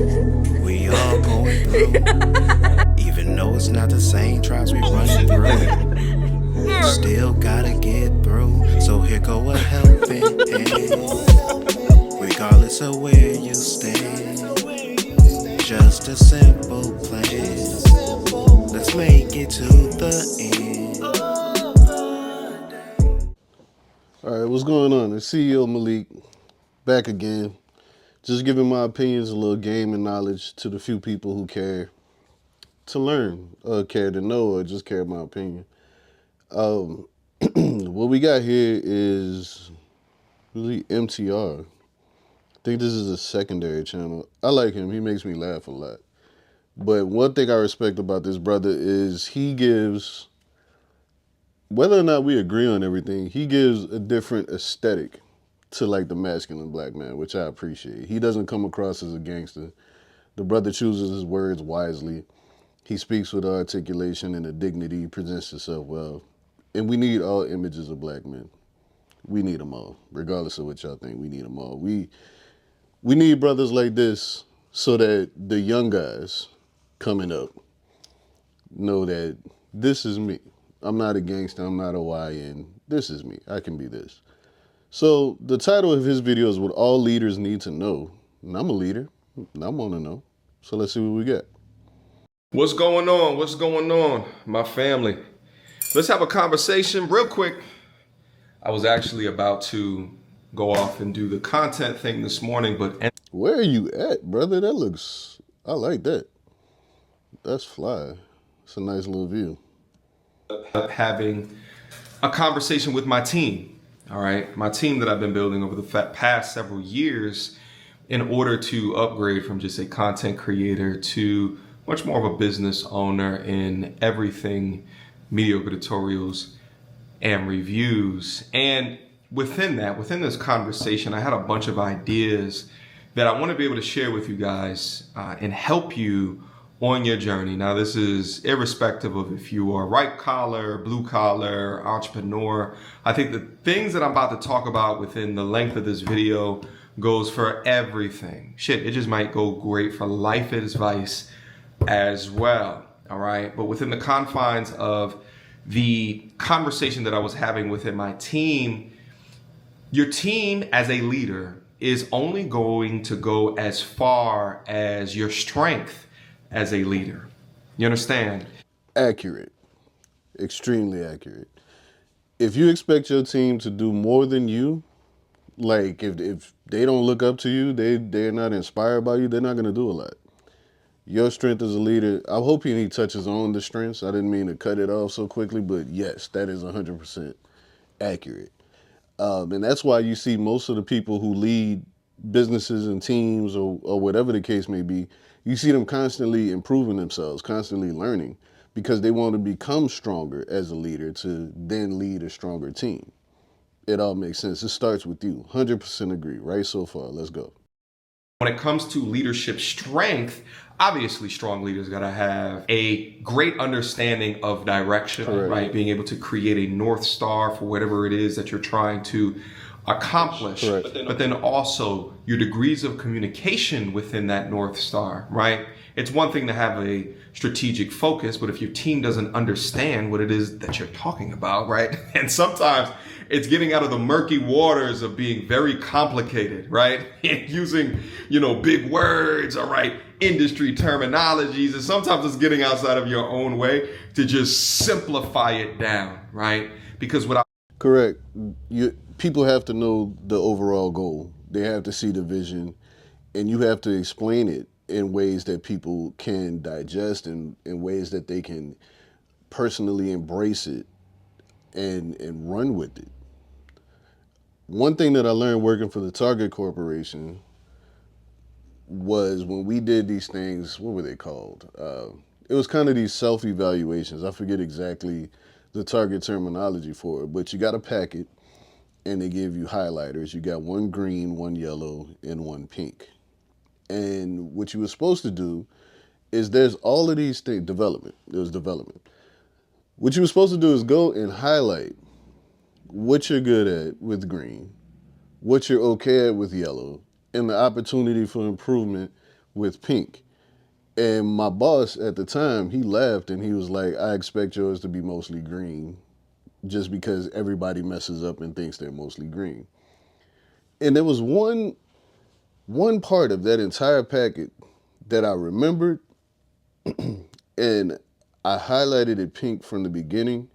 We all going through, even though it's not the same trials we running through. Still gotta get through, so here go a helping hand. Regardless of where you stand, just a simple plan. Let's make it to the end. All right, what's going on? It's CEO Malik, back again. Just giving my opinions, a little game and knowledge to the few people who care to learn, care to know, or just care my opinion. What we got here is really MTR. I think this is a secondary channel. I like him. He makes me laugh a lot. But one thing I respect about this brother is he gives, whether or not we agree on everything, he gives a different aesthetic to like the masculine black man, which I appreciate. He doesn't come across as a gangster. The brother chooses his words wisely. He speaks with articulation and a dignity. He presents himself well. And we need all images of black men. We need them all, regardless of what y'all think. We need them all. We need brothers like this so that the young guys coming up know that this is me. I'm not a gangster. I'm not a YN. This is me. I can be this. So the title of his video is What All Leaders Need to Know. And I'm a leader. And I want to know. So let's see what we got. What's going on? What's going on, my family? Let's have a conversation real quick. I was actually about to go off and do the content thing this morning, but Where are you at, brother? That looks, I like that. That's fly. It's a nice little view. having a conversation with my team. All right, my team that I've been building over the past several years in order to upgrade from just a content creator to much more of a business owner in everything mediocre tutorials and reviews. And within this conversation, I had a bunch of ideas that I want to be able to share with you guys and help you on your journey. Now, this is irrespective of if you are white collar, blue collar, entrepreneur. I think the things that I'm about to talk about within the length of this video goes for everything. Shit, it just might go great for life advice as well. All right. But within the confines of the conversation that I was having within my team, your team as a leader is only going to go as far as your strength as a leader. You understand? Accurate. Extremely accurate. If you expect your team to do more than you, like if they don't look up to you, they're not inspired by you, they're not going to do a lot. Your strength as a leader, I'm hoping he touches on the strengths. I didn't mean to cut it off so quickly, but yes, that is 100% accurate. And that's why you see most of the people who lead businesses and teams or whatever the case may be, you see them constantly improving themselves, constantly learning, because they want to become stronger as a leader to then lead a stronger team. It all makes sense. It starts with you. 100% agree. Right so far. Let's go. When it comes to leadership strength, obviously strong leaders got to have a great understanding of direction, Correct. Right? Being able to create a North Star for whatever it is that you're trying to accomplish, Correct. but then also your degrees of communication within that North Star, right? It's one thing to have a strategic focus, but if your team doesn't understand what it is that you're talking about, right? And sometimes it's getting out of the murky waters of being very complicated, right? And using, big words, all right, industry terminologies, and sometimes it's getting outside of your own way to just simplify it down, right? Because without Correct. People have to know the overall goal. They have to see the vision, and you have to explain it in ways that people can digest and in ways that they can personally embrace it and run with it. One thing that I learned working for the Target Corporation was when we did these things, what were they called? It was kind of these self-evaluations. I forget exactly the Target terminology for it, but you got a packet and they give you highlighters. You got one green, one yellow, and one pink. And what you were supposed to do is there's all of these things, development. There's development. What you were supposed to do is go and highlight what you're good at with green, what you're okay at with yellow, and the opportunity for improvement with pink. And my boss at the time, he laughed and he was like, I expect yours to be mostly green just because everybody messes up and thinks they're mostly green. And there was one part of that entire packet that I remembered and I highlighted it pink from the beginning.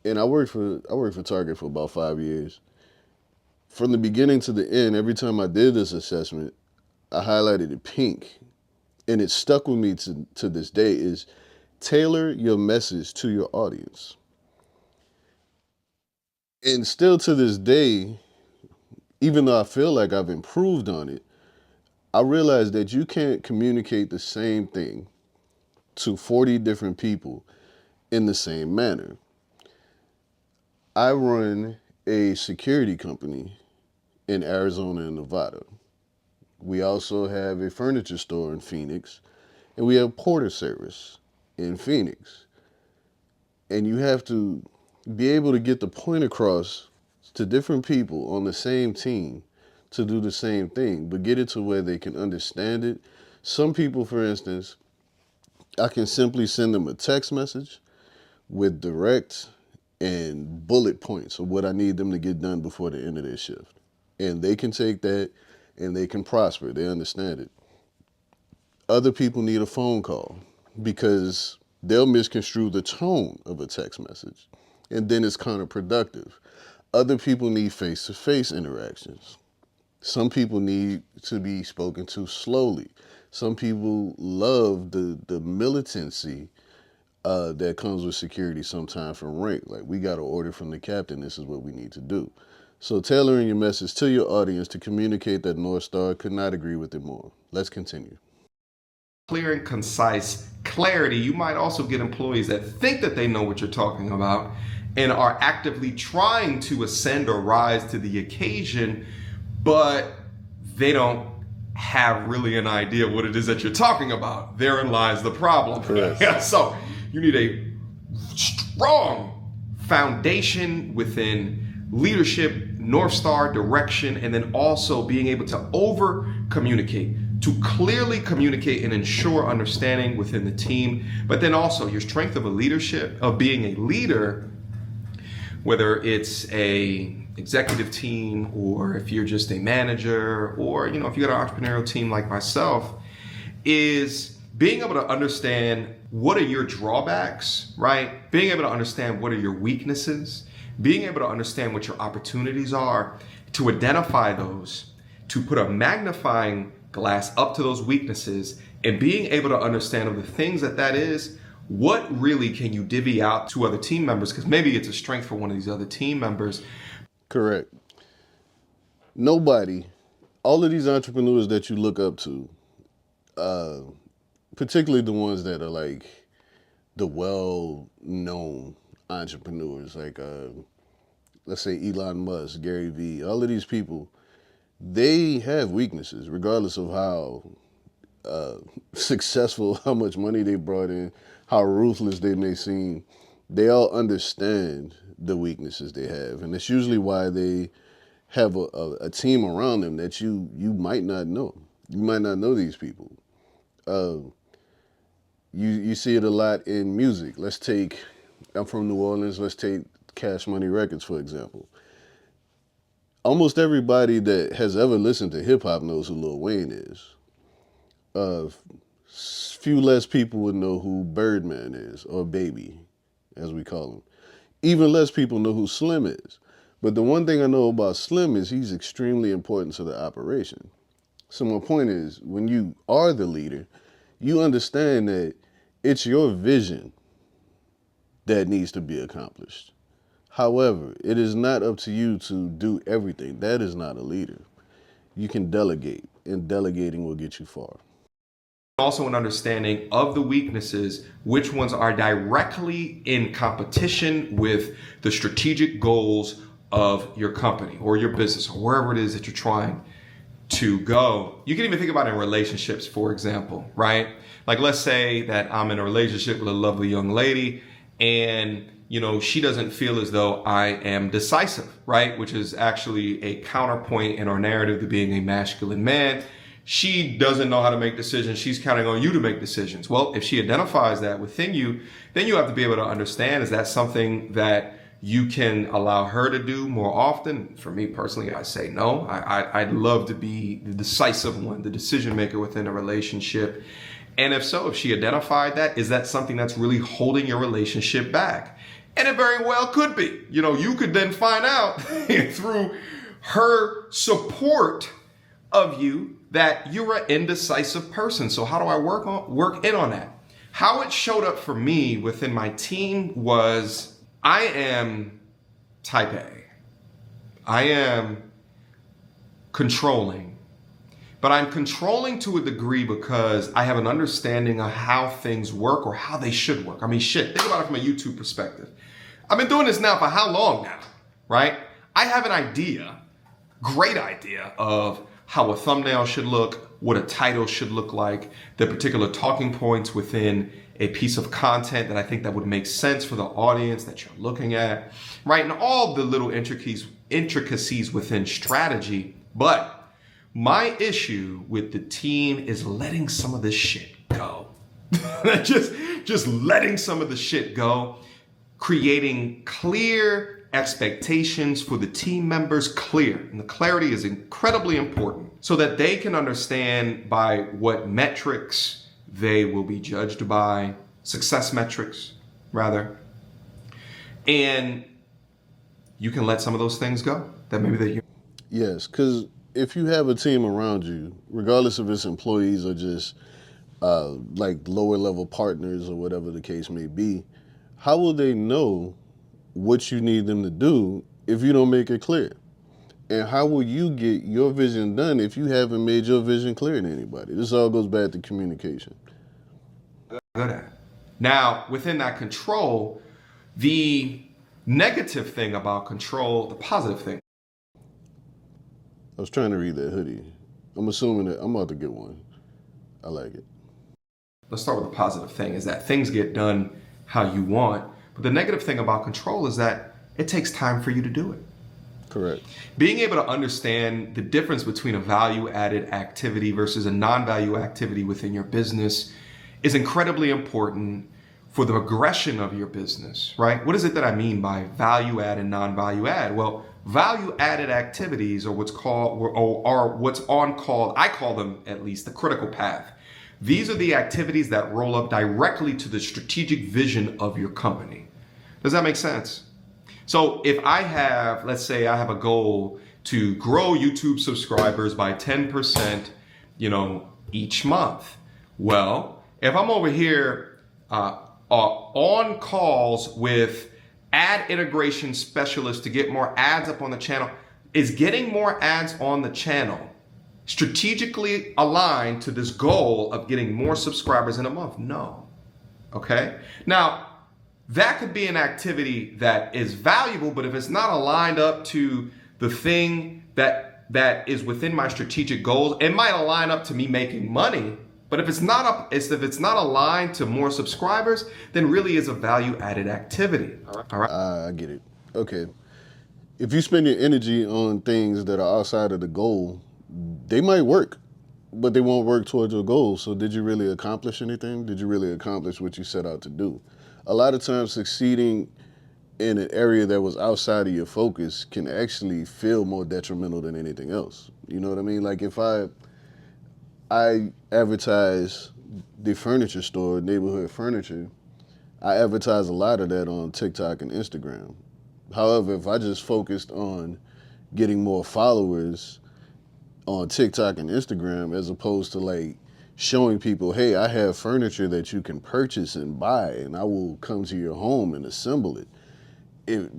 And I worked for Target for about 5 years. From the beginning to the end, every time I did this assessment, I highlighted it pink. And it stuck with me to this day, is tailor your message to your audience. And still to this day, even though I feel like I've improved on it, I realize that you can't communicate the same thing to 40 different people in the same manner. I run a security company in Arizona and Nevada. We also have a furniture store in Phoenix, and we have porter service in Phoenix. And you have to be able to get the point across to different people on the same team to do the same thing, but get it to where they can understand it. Some people, for instance, I can simply send them a text message with direct and bullet points of what I need them to get done before the end of their shift. And they can take that and they can prosper. They understand it. Other people need a phone call because they'll misconstrue the tone of a text message, and then it's counterproductive. Other people need face-to-face interactions. Some people need to be spoken to slowly. Some people love the militancy that comes with security sometimes from rank. Like, we got an order from the captain, this is what we need to do. So tailoring your message to your audience to communicate that North Star, could not agree with it more. Let's continue. Clear and concise clarity. You might also get employees that think that they know what you're talking about and are actively trying to ascend or rise to the occasion, but they don't have really an idea what it is that you're talking about. Therein lies the problem. Correct. So you need a strong foundation within leadership, North Star, direction, and then also being able to over communicate, to clearly communicate and ensure understanding within the team. But then also your strength of being a leader, whether it's a executive team or if you're just a manager, or if you got an entrepreneurial team like myself, is being able to understand what are your drawbacks, right? Being able to understand what are your weaknesses, being able to understand what your opportunities are, to identify those, to put a magnifying glass up to those weaknesses, and being able to understand of the things that is, what really can you divvy out to other team members? Because maybe it's a strength for one of these other team members. Correct. Nobody, all of these entrepreneurs that you look up to, particularly the ones that are like the well-known entrepreneurs, like let's say Elon Musk, Gary Vee, all of these people, they have weaknesses regardless of how successful, how much money they brought in, how ruthless they may seem. They all understand the weaknesses they have, and it's usually why they have a team around them that you might not know. You might not know these people. You see it a lot in music. I'm from New Orleans, let's take Cash Money Records, for example. Almost everybody that has ever listened to hip hop knows who Lil Wayne is. Few less people would know who Birdman is, or Baby, as we call him. Even less people know who Slim is. But the one thing I know about Slim is he's extremely important to the operation. So my point is, when you are the leader, you understand that it's your vision that needs to be accomplished. However, it is not up to you to do everything. That is not a leader. You can delegate, and delegating will get you far. Also an understanding of the weaknesses, which ones are directly in competition with the strategic goals of your company or your business or wherever it is that you're trying to go. You can even think about it in relationships, for example, right? Like, let's say that I'm in a relationship with a lovely young lady and she doesn't feel as though I am decisive, right? Which is actually a counterpoint in our narrative to being a masculine man. she doesn't know how to make decisions. She's counting on you to make decisions. Well, if she identifies that within you, then you have to be able to understand, is that something that you can allow her to do more often? For me personally, I say no. I'd love to be the decisive one, the decision maker within a relationship. And if so, if she identified that, is that something that's really holding your relationship back? And it very well could be. You know, you could then find out through her support of you that you're an indecisive person. So how do I work in on that? How it showed up for me within my team was, I am type A. I am controlling. But I'm controlling to a degree because I have an understanding of how things work or how they should work. I mean, shit, think about it from a YouTube perspective. I've been doing this now for how long now, right? I have an idea, great idea, of how a thumbnail should look, what a title should look like, the particular talking points within a piece of content that I think that would make sense for the audience that you're looking at, right? And all the little intricacies within strategy. But my issue with the team is letting some of this shit go. just letting some of the shit go, creating clear expectations for the team members, clear. And the clarity is incredibly important so that they can understand by what metrics they will be judged by, success metrics, rather. And you can let some of those things go that maybe that you. Yes, because if you have a team around you, regardless if it's employees or just like lower level partners or whatever the case may be, how will they know what you need them to do if you don't make it clear? And how will you get your vision done if you haven't made your vision clear to anybody? This all goes back to communication. Good at it. Now, within that control, the negative thing about control, the positive thing. I was trying to read that hoodie. I'm assuming that I'm about to get one. I like it. Let's start with the positive thing, is that things get done how you want. But the negative thing about control is that it takes time for you to do it. Correct. Being able to understand the difference between a value-added activity versus a non-value activity within your business is incredibly important for the progression of your business, right? What is it that I mean by value-add and non-value-add? Well, value-added activities are what's called, or are what's on called, I call them at least, the critical path. These are the activities that roll up directly to the strategic vision of your company. Does that make sense? So if I have, let's say I have a goal to grow YouTube subscribers by 10%, each month. Well, if I'm over here on calls with ad integration specialists to get more ads up on the channel, is getting more ads on the channel strategically aligned to this goal of getting more subscribers in a month? No. Okay? Now, that could be an activity that is valuable, but if it's not aligned up to the thing that is within my strategic goals, it might align up to me making money. But if it's not aligned to more subscribers, then really is a value-added activity. All right. I get it. Okay. If you spend your energy on things that are outside of the goal, they might work, but they won't work towards your goal. So did you really accomplish anything? Did you really accomplish what you set out to do? A lot of times succeeding in an area that was outside of your focus can actually feel more detrimental than anything else. You know what I mean? Like if I advertise the furniture store, neighborhood furniture, I advertise a lot of that on TikTok and Instagram. However, if I just focused on getting more followers on TikTok and Instagram, as opposed to like showing people, hey, I have furniture that you can purchase and buy, and I will come to your home and assemble it.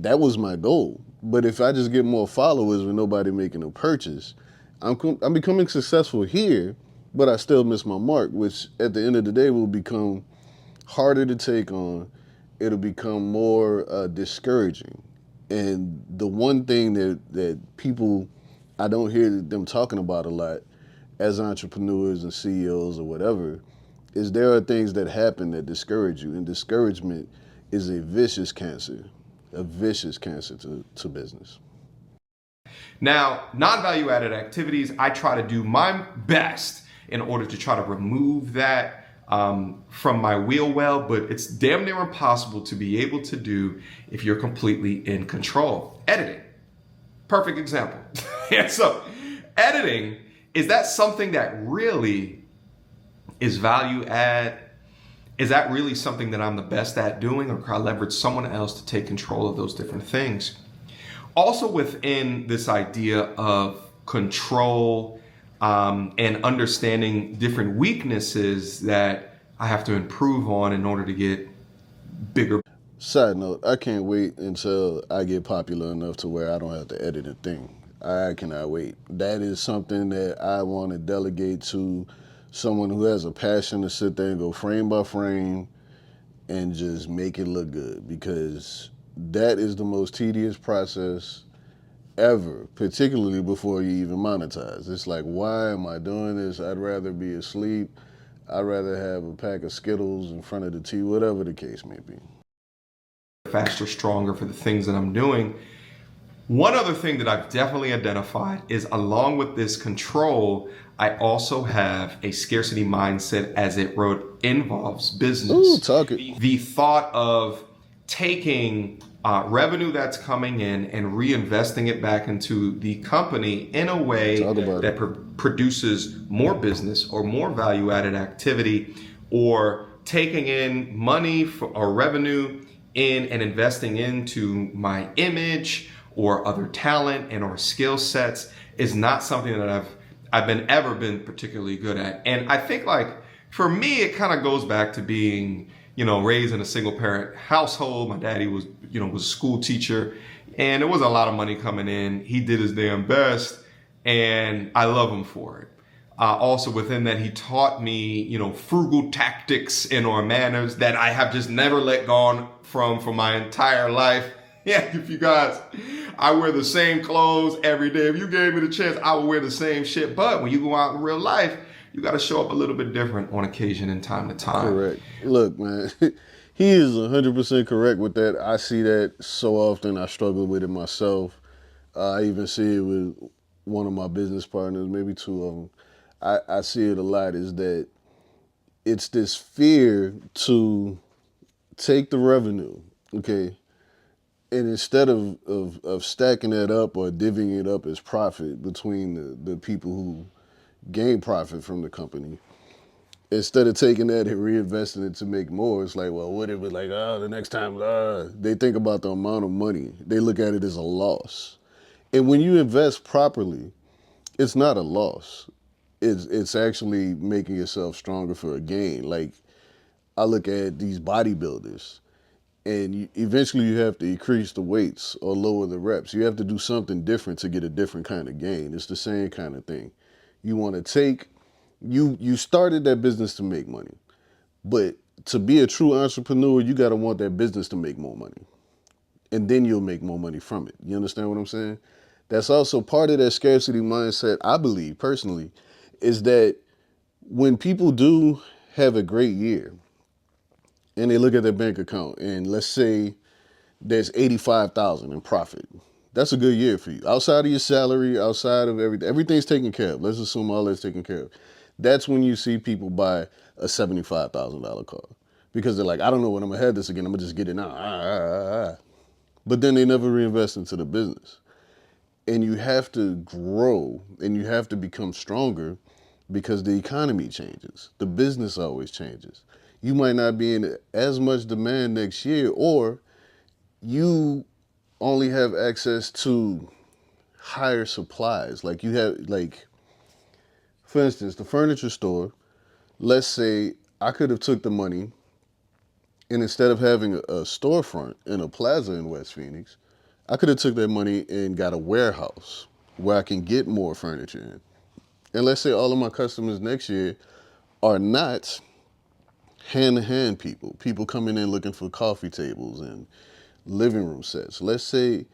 That was my goal. But if I just get more followers with nobody making a purchase, I'm becoming successful here, but I still miss my mark, which at the end of the day will become harder to take on. It'll become more discouraging. And the one thing that people, I don't hear them talking about a lot as entrepreneurs and CEOs or whatever, is there are things that happen that discourage you. And discouragement is a vicious cancer to business. Now, non-value added activities, I try to do my best in order to try to remove that from my wheel well, but it's damn near impossible to be able to do if you're completely in control. Editing, perfect example. And so editing, is that something that really is value add? Is that really something that I'm the best at doing, or can I leverage someone else to take control of those different things? Also within this idea of control and understanding different weaknesses that I have to improve on in order to get bigger. Side note, I can't wait until I get popular enough to where I don't have to edit a thing. I cannot wait. That is something that I want to delegate to someone who has a passion to sit there and go frame by frame and just make it look good, because that is the most tedious process ever, particularly before you even monetize. It's like, why am I doing this? I'd rather be asleep. I'd rather have a pack of Skittles in front of the tea, whatever the case may be. Faster, stronger for the things that I'm doing. One other thing that I've definitely identified is, along with this control, I also have a scarcity mindset as it involves business. Ooh, talk it. The thought of taking revenue that's coming in and reinvesting it back into the company in a way that produces more business or more value-added activity, or taking in money or revenue in and investing into my image or other talent and or skill sets, is not something that I've been particularly good at. And I think, like, for me, it kind of goes back to being, raised in a single parent household. My daddy was a school teacher, and there wasn't a lot of money coming in. He did his damn best, and I love him for it. Also within that, he taught me, frugal tactics and or manners that I have just never let go from for my entire life. Yeah, if you guys, I wear the same clothes every day. If you gave me the chance, I would wear the same shit. But when you go out in real life, you got to show up a little bit different on occasion and time to time. Correct. Look, man, he is 100% correct with that. I see that so often. I struggle with it myself. I even see it with one of my business partners, maybe two of them. I see it a lot, is that it's this fear to take the revenue, okay, and instead of stacking that up or divvying it up as profit between the people who gain profit from the company, instead of taking that and reinvesting it to make more, it's like, well, what if it's like, the next time, they think about the amount of money. They look at it as a loss. And when you invest properly, it's not a loss. It's actually making yourself stronger for a gain. Like, I look at these bodybuilders, and eventually you have to increase the weights or lower the reps. You have to do something different to get a different kind of gain. It's the same kind of thing. You want to take, you started that business to make money, but to be a true entrepreneur, you got to want that business to make more money, and then you'll make more money from it. You understand what I'm saying? That's also part of that scarcity mindset, I believe personally, is that when people do have a great year and they look at their bank account and let's say there's $85,000 in profit, that's a good year for you. Outside of your salary, outside of everything's taken care of. Let's assume all that's taken care of. That's when you see people buy a $75,000 car, because they're like, I don't know when I'm gonna have this again. I'm gonna just get it now. But then they never reinvest into the business. And you have to grow and you have to become stronger, because the economy changes. The business always changes. You might not be in as much demand next year, or you only have access to higher supplies. Like you have, like, for instance, the furniture store, let's say I could have took the money and instead of having a storefront in a plaza in West Phoenix, I could have took that money and got a warehouse where I can get more furniture in. And let's say all of my customers next year are not hand-to-hand people coming in looking for coffee tables and living room sets. Let's say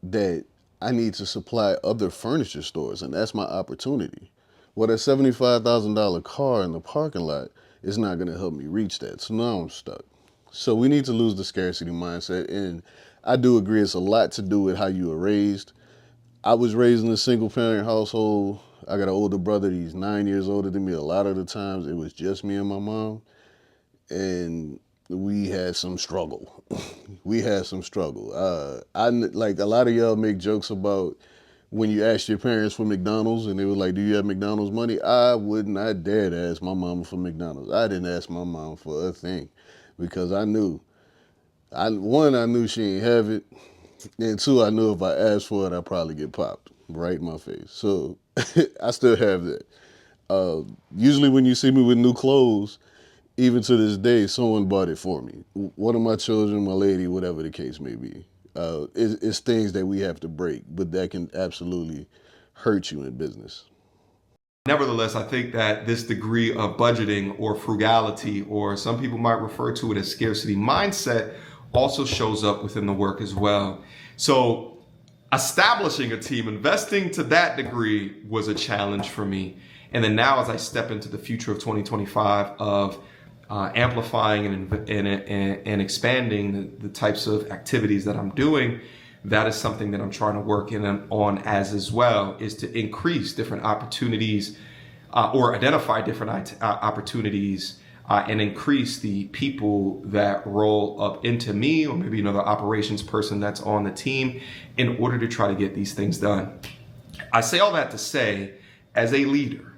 that I need to supply other furniture stores, and that's my opportunity. Well, that $75,000 car in the parking lot is not going to help me reach that. So now I'm stuck. So we need to lose the scarcity mindset. And I do agree, it's a lot to do with how you were raised. I was raised in a single parent household. I got an older brother. He's 9 years older than me. A lot of the times it was just me and my mom. And we had some struggle. we had some struggle. Like a lot of y'all make jokes about when you asked your parents for McDonald's and they were like, do you have McDonald's money? I would not dare to ask my mama for McDonald's. I didn't ask my mom for a thing because I knew. One, I knew she ain't have it. And two, I knew if I asked for it, I'd probably get popped right in my face. So I still have that. Usually when you see me with new clothes, even to this day, someone bought it for me. One of my children, my lady, whatever the case may be. It's things that we have to break, but that can absolutely hurt you in business. Nevertheless, I think that this degree of budgeting or frugality, or some people might refer to it as scarcity mindset, also shows up within the work as well. So establishing a team, investing to that degree was a challenge for me. And then now as I step into the future of 2025 of amplifying and expanding the types of activities that I'm doing, that is something that I'm trying to work on as well, is to increase different opportunities or identify different opportunities and increase the people that roll up into me or maybe another operations person that's on the team in order to try to get these things done. I say all that to say, as a leader,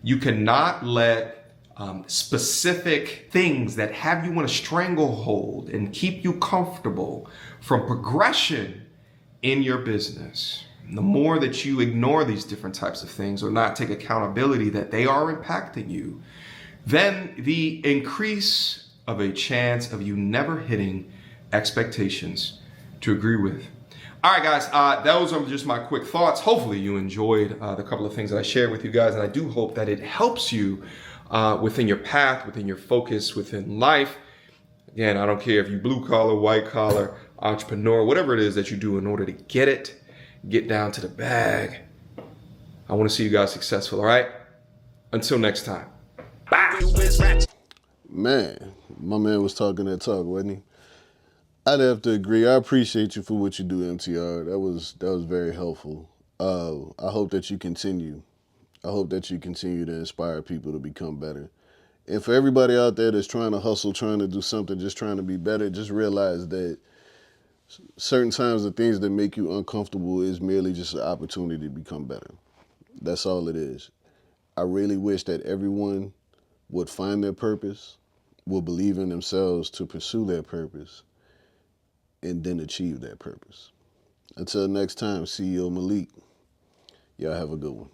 you cannot let specific things that have you in a stranglehold and keep you comfortable from progression in your business. The more that you ignore these different types of things or not take accountability that they are impacting you, then the increase of a chance of you never hitting expectations to agree with. All right, guys, those are just my quick thoughts. Hopefully you enjoyed the couple of things that I shared with you guys, and I do hope that it helps you within your path, within your focus, within life. Again, I don't care if you blue collar, white collar, entrepreneur, whatever it is that you do in order to get down to the bag. I want to see you guys successful, all right? Until next time. Bye. Man, my man was talking that talk, wasn't he? I'd have to agree. I appreciate you for what you do, MTR. That was very helpful. I hope that you continue. I hope that you continue to inspire people to become better. And for everybody out there that's trying to hustle, trying to do something, just trying to be better, just realize that certain times the things that make you uncomfortable is merely just an opportunity to become better. That's all it is. I really wish that everyone would find their purpose, will believe in themselves to pursue their purpose, and then achieve that purpose. Until next time, CEO Malik, y'all have a good one.